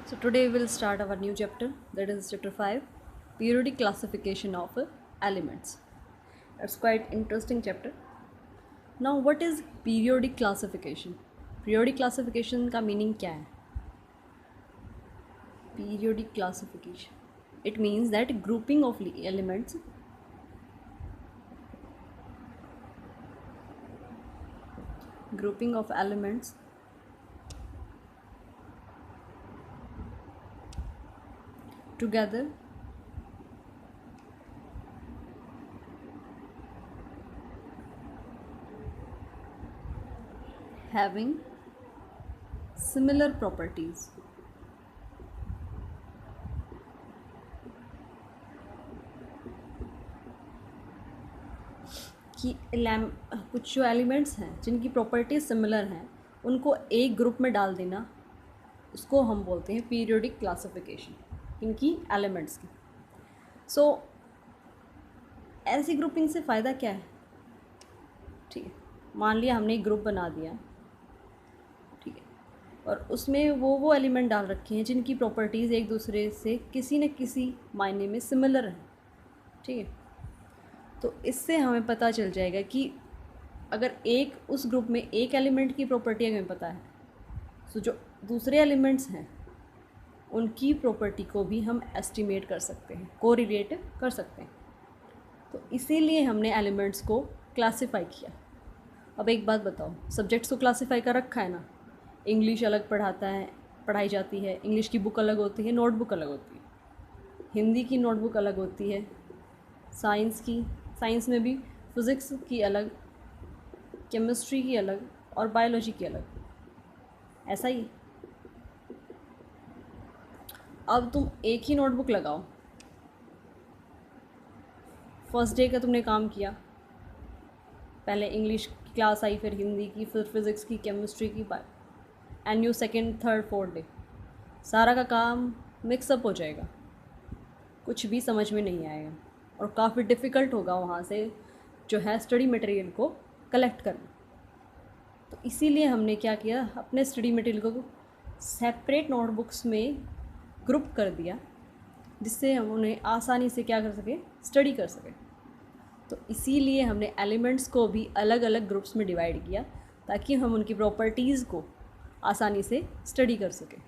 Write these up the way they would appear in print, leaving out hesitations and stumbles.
So today we'll start our new chapter, that is chapter 5, periodic classification of elements. That's quite interesting chapter. Now what is periodic classification? Periodic classification का meaning क्या है? Periodic classification. It means that grouping of elements together having similar properties. कि कुछ जो elements हैं जिनकी properties similar हैं उनको एक ग्रुप में डाल देना, उसको हम बोलते हैं पीरियोडिक क्लासिफिकेशन इनकी एलिमेंट्स की. सो ऐसी ग्रुपिंग से फ़ायदा क्या है? ठीक है, मान लिया हमने एक ग्रुप बना दिया, ठीक है, और उसमें वो एलिमेंट डाल रखे हैं जिनकी प्रॉपर्टीज़ एक दूसरे से किसी न किसी मायने में सिमिलर हैं. ठीक है, तो इससे हमें पता चल जाएगा कि अगर एक उस ग्रुप में एक एलिमेंट की प्रॉपर्टी हमें पता है, तो जो दूसरे एलिमेंट्स हैं उनकी प्रॉपर्टी को भी हम एस्टिमेट कर सकते हैं, कोरिलेट कर सकते हैं. तो इसीलिए हमने एलिमेंट्स को क्लासिफाई किया. अब एक बात बताओ, सब्जेक्ट्स को क्लासिफाई कर रखा है ना. इंग्लिश अलग पढ़ाई जाती है, इंग्लिश की बुक अलग होती है, नोटबुक अलग होती है. हिंदी की नोटबुक अलग होती है, साइंस में भी फिज़िक्स की अलग, केमिस्ट्री की अलग और बायोलॉजी की अलग. ऐसा ही. अब तुम एक ही नोटबुक लगाओ, फर्स्ट डे का तुमने काम किया, पहले इंग्लिश की क्लास आई, फिर हिंदी की, फिर फिज़िक्स की, केमिस्ट्री की, and you second third fourth day सारा का काम मिक्सअप हो जाएगा, कुछ भी समझ में नहीं आएगा और काफ़ी डिफ़िकल्ट होगा वहाँ से जो है स्टडी मटेरियल को कलेक्ट करना. तो इसीलिए हमने क्या किया, अपने स्टडी मटेरियल को सेपरेट नोटबुक्स में ग्रुप कर दिया, जिससे हम उन्हें आसानी से क्या कर सकें, स्टडी कर सकें. तो इसीलिए हमने एलिमेंट्स को भी अलग अलग ग्रुप्स में डिवाइड किया ताकि हम उनकी प्रॉपर्टीज़ को आसानी से स्टडी कर सकें.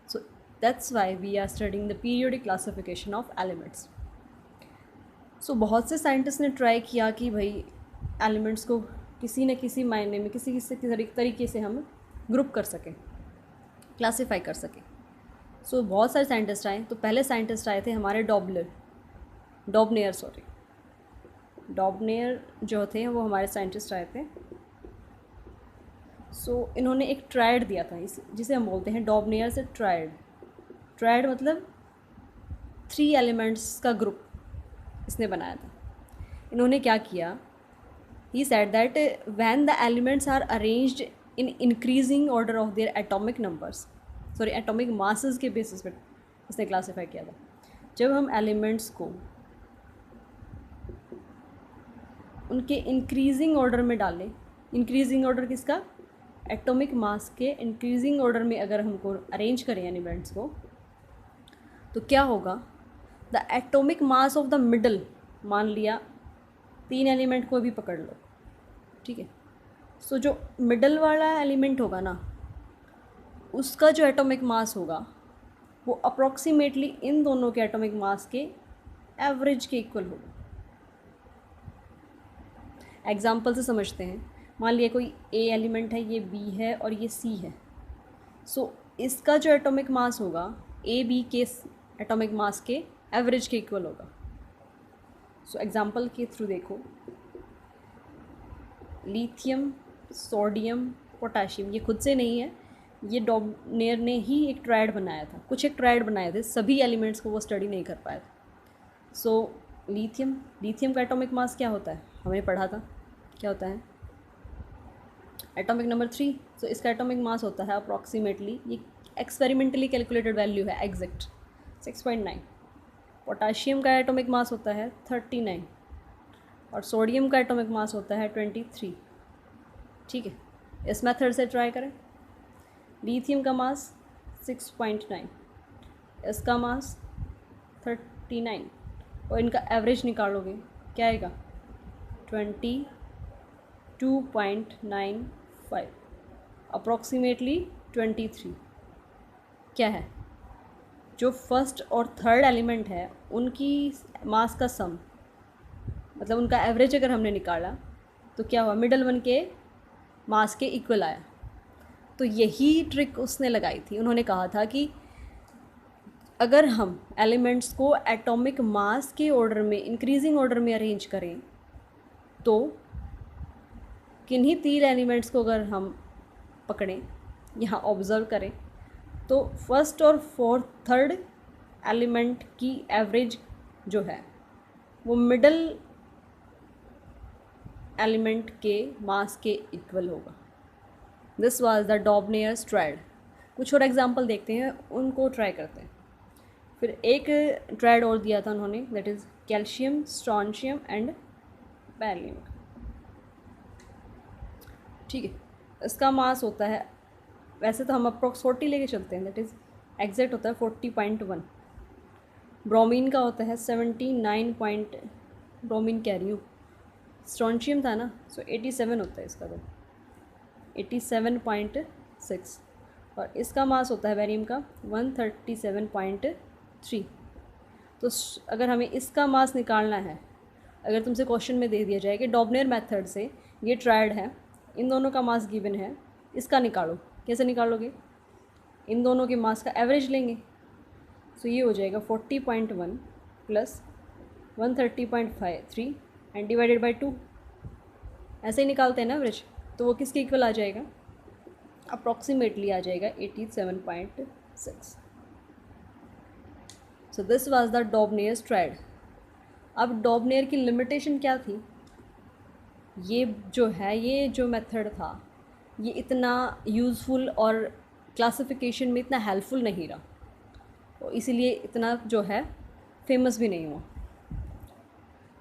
So that's why we are studying the periodic classification of elements. So बहुत से साइंटिस्ट ने ट्राई किया कि भाई एलिमेंट्स को किसी न किसी मायने में किसी तरीके से हम ग्रुप कर सकें, क्लासिफाई कर सकें. सो बहुत सारे साइंटिस्ट आए. तो पहले साइंटिस्ट आए थे हमारे डॉबनेयर जो थे वो हमारे साइंटिस्ट आए थे. सो इन्होंने एक ट्रायड दिया था, जिसे हम बोलते हैं डॉबनेयर से ट्रायड मतलब 3 एलिमेंट्स का ग्रुप इसने बनाया था. इन्होंने क्या किया, he said that when the elements are arranged in increasing order of their atomic masses के बेसिस पे इसने क्लासीफाई किया था. जब हम एलिमेंट्स को उनके इंक्रीजिंग ऑर्डर में डालें, इंक्रीजिंग ऑर्डर किसका, एटॉमिक मास के इंक्रीजिंग ऑर्डर में अगर हमको अरेंज करें एलिमेंट्स को, तो क्या होगा, the atomic mass of the middle, मान लिया 3 एलिमेंट को भी पकड़ लो, ठीक है. सो जो मिडल वाला एलिमेंट होगा ना, उसका जो एटॉमिक मास होगा वो अप्रॉक्सीमेटली इन दोनों के एटॉमिक मास के एवरेज के इक्वल होगा. एग्जाम्पल से समझते हैं. मान लिया कोई ए एलिमेंट है, ये बी है और ये सी है. सो इसका जो एटॉमिक मास होगा ए बी के एटॉमिक मास के एवरेज के इक्वल होगा. सो एग्जाम्पल के थ्रू देखो, लिथियम, सोडियम, पोटाशियम, ये खुद से नहीं है, ये डॉबनेयर ने ही एक ट्रायड बनाया था. कुछ एक ट्रायड बनाए थे, सभी एलिमेंट्स को वो स्टडी नहीं कर पाया था. सो लिथियम का एटॉमिक मास क्या होता है, हमें पढ़ा था, क्या होता है, एटॉमिक नंबर 3. सो इसका एटॉमिक मास होता है अप्रॉक्सीमेटली, ये एक्सपेरिमेंटली कैलकुलेटेड वैल्यू है, एग्जैक्ट 6.9. पोटाशियम का एटॉमिक मास होता है 39 और सोडियम का एटॉमिक मास होता है 23. ठीक है, इस मेथड से ट्राई करें. लिथियम का मास 6.9, इसका मास 39 और इनका एवरेज निकालोगे क्या आएगा 22.95 अप्रॉक्सीमेटली 23। क्या है जो फर्स्ट और थर्ड एलिमेंट है उनकी मास का सम, मतलब उनका एवरेज अगर हमने निकाला तो क्या हुआ, मिडल वन के मास के इक्वल आया। तो यही ट्रिक उसने लगाई थी। उन्होंने कहा था कि अगर हम एलिमेंट्स को एटॉमिक मास के ऑर्डर में, इंक्रीजिंग ऑर्डर में अरेंज करें, तो किन्हीं 3 एलिमेंट्स को अगर हम पकड़ें, यहाँ ऑब्ज़र्व करें, तो फर्स्ट और फोर्थ थर्ड एलिमेंट की एवरेज जो है वो मिडल एलिमेंट के मास के इक्वल होगा। This was the Dobereiner's triad. कुछ और एग्जांपल देखते हैं, उनको ट्राई करते हैं। फिर एक ट्रायड और दिया था उन्होंने, that is calcium, strontium and barium. ठीक है, इसका मास होता है, वैसे तो हम अप्रॉक्स 40 लेके चलते हैं, दैट इज़ एग्जैक्ट होता है 40.1। ब्रोमीन का होता है 79 ब्रोमीन कह रही हूँ, स्ट्रॉन्शियम था ना, सो 87 होता है इसका, तो 87.6। और इसका मास होता है बैरियम का 137.3। तो अगर हमें इसका मास निकालना है, अगर तुमसे क्वेश्चन में दे दिया जाए कि डॉबनेयर मेथड से ये ट्रायड है, इन दोनों का मास गिवन है, इसका निकालो, कैसे निकालोगे, इन दोनों के मास का एवरेज लेंगे। सो ये हो जाएगा 40.1 प्लस 130.3 एंड डिवाइडेड बाई 2। ऐसे ही निकालते हैं ना एवरेज, तो वो किसके इक्वल आ जाएगा, अप्रॉक्सीमेटली आ जाएगा 87.6। So this was the Dobereiner's triad. अब डॉबनेयर की लिमिटेशन क्या थी, ये जो मेथड था ये इतना यूज़फुल और क्लासिफिकेशन में इतना हेल्पफुल नहीं रहा, तो इसीलिए इतना जो है फेमस भी नहीं हुआ।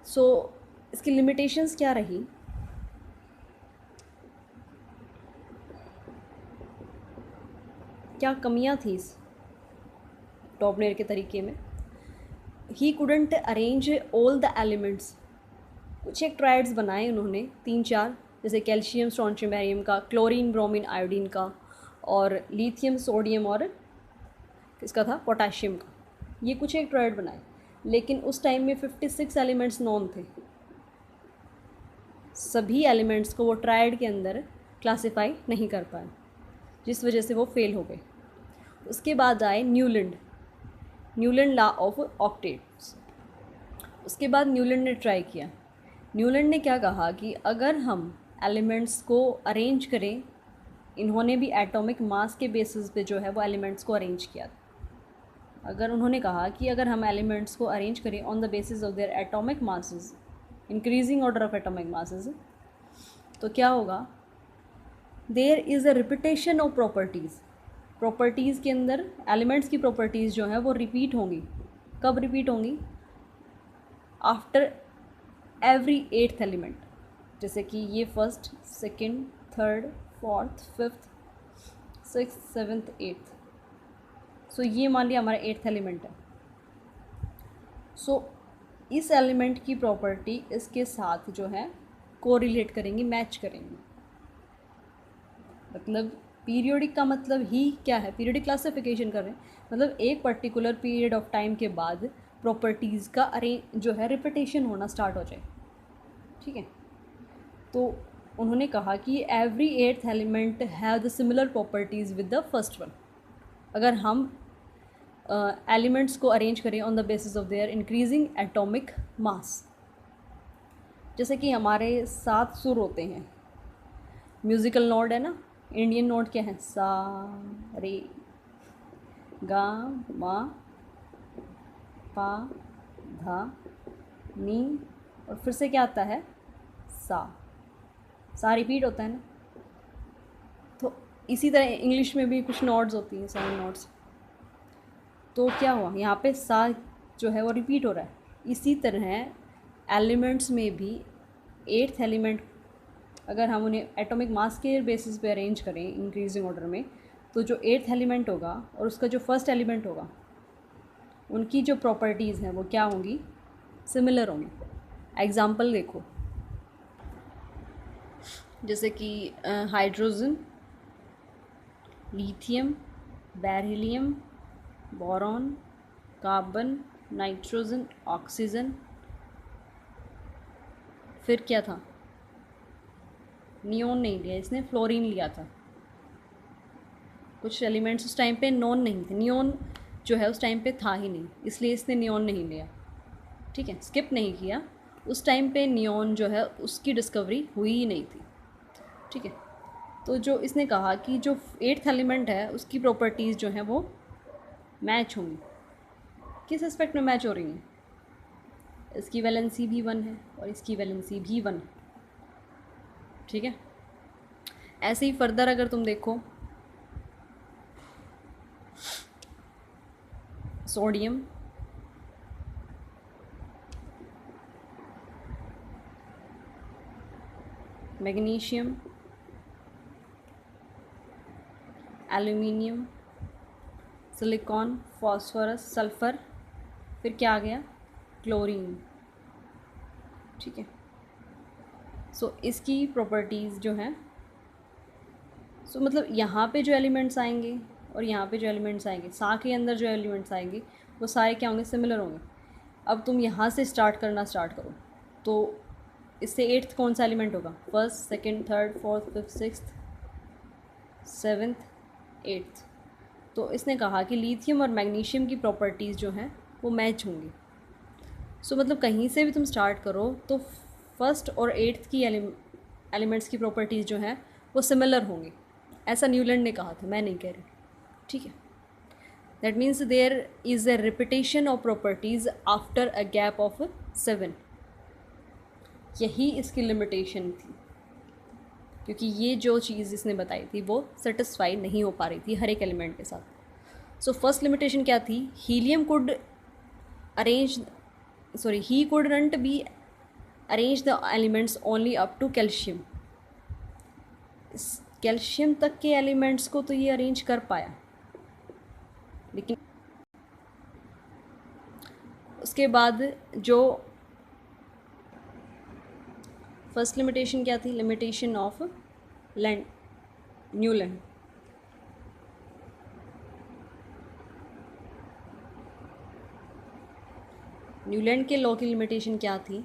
सो इसकी लिमिटेशंस क्या रही, क्या कमियां थी इस डॉबनेयर के तरीके में। He couldn't arrange all the elements. कुछ एक ट्रायड्स बनाए उन्होंने 3-4, जैसे कैल्शियम, स्ट्रॉन्शियम, बैरियम का, क्लोरीन, ब्रोमीन, आयोडीन का, और लिथियम, सोडियम और किसका था, पोटाशियम का। ये कुछ एक ट्रायड बनाए, लेकिन उस टाइम में 56 एलिमेंट्स नॉन थे। सभी एलिमेंट्स को वो ट्रायड के अंदर क्लासिफाई नहीं कर पाए, जिस वजह से वो फेल हो गए। उसके बाद आए न्यूलैंड लॉ ऑफ ऑक्टेट्स। उसके बाद न्यूलैंड ने ट्राई किया। न्यूलैंड ने क्या कहा कि अगर हम एलिमेंट्स को अरेंज करें, इन्होंने भी एटॉमिक मास के बेसिस पे जो है वो एलिमेंट्स को अरेंज किया। अगर उन्होंने कहा कि अगर हम एलिमेंट्स को अरेंज करें on the basis of their atomic masses, increasing order of atomic masses, तो क्या होगा, there is a repetition of properties के अंदर एलिमेंट्स की प्रॉपर्टीज़ जो हैं वो रिपीट होंगी। कब रिपीट होंगी, आफ्टर एवरी 8th एलिमेंट। जैसे कि ये first, second, third, fourth, fifth, 6th, 7th, 8th। सो ये मान लिया हमारा 8th एलिमेंट है। सो इस एलिमेंट की प्रॉपर्टी इसके साथ जो है कोरिलेट करेंगी, मैच करेंगी। मतलब पीरियोडिक का मतलब ही क्या है, पीरियोडिक क्लासिफिकेशन कर रहे हैं, मतलब एक पर्टिकुलर पीरियड ऑफ टाइम के बाद प्रॉपर्टीज़ का जो है रिपीटेशन होना स्टार्ट हो जाए। ठीक है, तो उन्होंने कहा कि every 8th element have the similar properties with the first one. अगर हम एलिमेंट्स को अरेंज करें on the basis of their increasing atomic mass, जैसे कि हमारे 7 सुर होते हैं, म्यूज़िकल नोट है ना, इंडियन नोट क्या है, सा, रे, गा, मा, पा, धा, नी, और फिर से क्या आता है, सा रिपीट होता है ना। तो इसी तरह इंग्लिश में भी कुछ नोट्स होती हैं, साउंड नोट्स। तो क्या हुआ, यहाँ पे सा जो है वो रिपीट हो रहा है। इसी तरह एलिमेंट्स में भी 8th एलिमेंट अगर हम उन्हें एटॉमिक मास के बेसिस पे अरेंज करें इंक्रीजिंग ऑर्डर में, तो जो 8th एलिमेंट होगा और उसका जो फर्स्ट एलिमेंट होगा उनकी जो प्रॉपर्टीज़ हैं वो क्या होंगी, सिमिलर होंगी। एग्ज़ाम्पल देखो, जैसे कि hydrogen, lithium, beryllium, boron, carbon, nitrogen, oxygen, फिर क्या था, नियोन नहीं लिया इसने, फ्लोरीन लिया था। कुछ एलिमेंट्स उस टाइम पे नॉन नहीं थे, नियोन जो है उस टाइम पे था ही नहीं, इसलिए इसने नियोन नहीं लिया। ठीक है, स्किप नहीं किया, उस टाइम पे नियोन जो है उसकी डिस्कवरी हुई ही नहीं थी। ठीक है, तो जो इसने कहा कि जो 8th एलिमेंट है उसकी प्रॉपर्टीज़ जो हैं वो मैच होंगी। किस एस्पेक्ट में मैच हो रही हैं, इसकी वैलेंसी भी 1 है और इसकी वैलेंसी भी 1 है। ठीक है, ऐसे ही फर्दर अगर तुम देखो, sodium, magnesium, aluminium, silicon, phosphorus, sulphur, फिर क्या आ गया, क्लोरीन। ठीक है, सो इसकी प्रॉपर्टीज़ जो हैं, सो मतलब यहाँ पे जो एलिमेंट्स आएंगे और यहाँ पे जो एलिमेंट्स आएंगे, सा के अंदर जो एलिमेंट्स आएंगे वो सारे क्या होंगे, सिमिलर होंगे। अब तुम यहाँ से स्टार्ट करना स्टार्ट करो, तो इससे 8th कौन सा एलिमेंट होगा, 1st, 2nd, 3rd, 4th, 5th, 6th, 7th, 8th। तो इसने कहा कि लिथियम और मैग्नीशियम की प्रॉपर्टीज़ जो हैं वो मैच होंगी। सो मतलब कहीं से भी तुम स्टार्ट करो तो 1st और 8th की एलिमेंट्स की प्रॉपर्टीज़ जो हैं वो सिमिलर होंगी। ऐसा न्यूलैंड ने कहा था, मैं नहीं कह रही। ठीक है, that means there is a repetition of properties after a gap of 7। यही इसकी लिमिटेशन थी, क्योंकि ये जो चीज़ इसने बताई थी वो सेटिस्फाई नहीं हो पा रही थी हर एक एलिमेंट के साथ। सो फर्स्ट लिमिटेशन क्या थी, helium could arrange he couldn't be arrange the elements only up to calcium. Calcium तक के एलिमेंट्स को तो ये अरेंज कर पाया, लेकिन उसके बाद जो फर्स्ट लिमिटेशन क्या थी, limitation of land, Newland. Newland के लॉ की लिमिटेशन क्या थी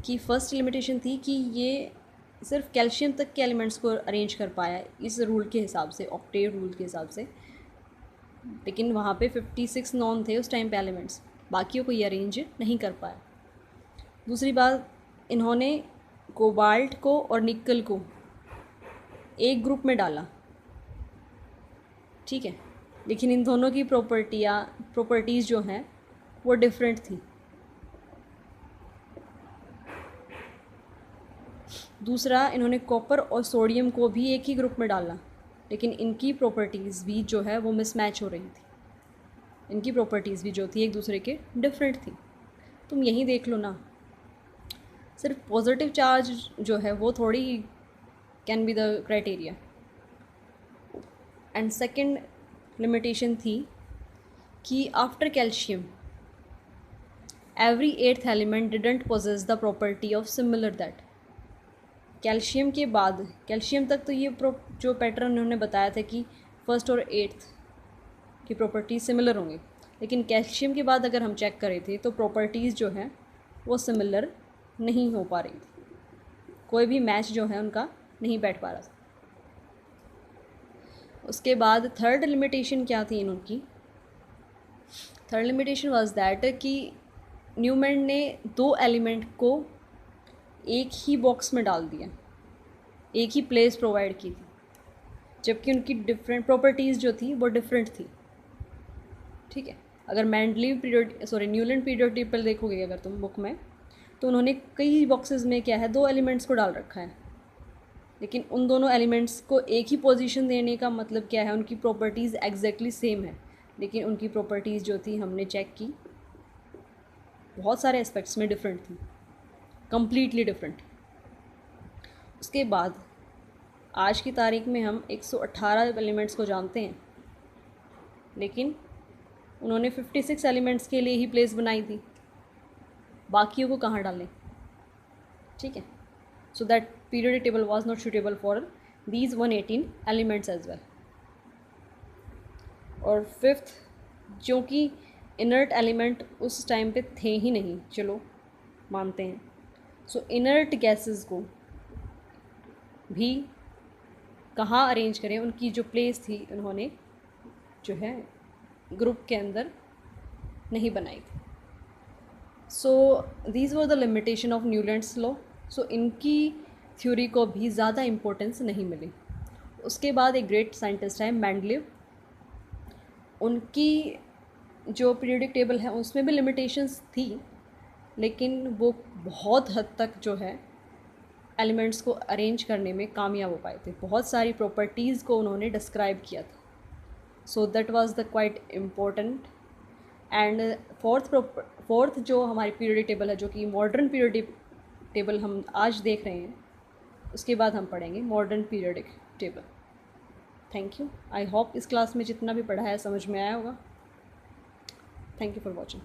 कि फर्स्ट लिमिटेशन थी कि ये सिर्फ कैल्शियम तक के एलिमेंट्स को अरेंज कर पाया इस रूल के हिसाब से, ऑक्टेव रूल के हिसाब से, लेकिन वहाँ पे 56 नॉन थे उस टाइम पे एलिमेंट्स, बाकियों को ये अरेंज नहीं कर पाया। दूसरी बात, इन्होंने कोबाल्ट को और निकल को एक ग्रुप में डाला। ठीक है, लेकिन इन दोनों की प्रॉपर्टीज़ जो हैं वो डिफरेंट थी। दूसरा, इन्होंने कॉपर और सोडियम को भी एक ही ग्रुप में डाला, लेकिन इनकी प्रॉपर्टीज़ भी जो है वो मिसमैच हो रही थी। इनकी प्रॉपर्टीज़ भी जो थी एक दूसरे के डिफरेंट थी। तुम यही देख लो ना, सिर्फ पॉजिटिव चार्ज जो है वो थोड़ी can be the criteria. And second limitation थी कि after calcium every 8th element didn't possess the property of similar that. Calcium के बाद, कैल्शियम तक तो ये जो पैटर्न उन्होंने बताया था कि 1st और 8th की प्रॉपर्टीज़ सिमिलर होंगी, लेकिन कैल्शियम के बाद अगर हम चेक करें थे तो प्रॉपर्टीज़ जो हैं वो सिमिलर नहीं हो पा रही थी, कोई भी मैच जो है उनका नहीं बैठ पा रहा था। उसके बाद थर्ड लिमिटेशन क्या थी इनकी, थर्ड लिमिटेशन वाज दैट कि न्यूमैन ने 2 एलिमेंट को एक ही बॉक्स में डाल दिया, एक ही प्लेस प्रोवाइड की थी, जबकि उनकी डिफरेंट प्रॉपर्टीज़ जो थी वो डिफरेंट थी। ठीक है, अगर न्यूलैंड पीरियड टेबल देखोगे अगर तुम बुक में, तो उन्होंने कई बॉक्सेस में क्या है 2 एलिमेंट्स को डाल रखा है, लेकिन उन दोनों एलिमेंट्स को एक ही पोजीशन देने का मतलब क्या है, उनकी प्रॉपर्टीज़ एग्जैक्टली सेम है, लेकिन उनकी प्रॉपर्टीज़ जो थी हमने चेक की बहुत सारे एस्पेक्ट्स में डिफरेंट थी, कम्प्लीटली डिफरेंट। उसके बाद आज की तारीख में हम 118 एलिमेंट्स को जानते हैं, लेकिन उन्होंने 56 एलिमेंट्स के लिए ही प्लेस बनाई थी, बाकियों को कहाँ डालें, ठीक है। So that periodic table was not suitable for these 118 elements as well. और फिफ्थ, जो कि इनर्ट एलिमेंट उस टाइम पे थे ही नहीं, चलो मानते हैं, सो इनर्ट गैसेस को भी कहाँ अरेंज करें, उनकी जो प्लेस थी उन्होंने जो है ग्रुप के अंदर नहीं बनाई थी। So these were the limitation of Newlands law. So इनकी थ्योरी को भी ज़्यादा इम्पोर्टेंस नहीं मिली। उसके बाद एक ग्रेट साइंटिस्ट है मेंडलीव, उनकी जो पीरियोडिक टेबल है उसमें भी लिमिटेशंस थी, लेकिन वो बहुत हद तक जो है एलिमेंट्स को अरेंज करने में कामयाब हो पाए थे। बहुत सारी प्रॉपर्टीज़ को उन्होंने डिस्क्राइब किया था। So that was the quite important. And fourth जो हमारी पीरियोडिक टेबल है, जो कि मॉडर्न पीरियोडिक टेबल हम आज देख रहे हैं, उसके बाद हम पढ़ेंगे modern periodic table. Thank you. I hope इस क्लास में जितना भी पढ़ा है समझ में आया होगा। Thank you for watching.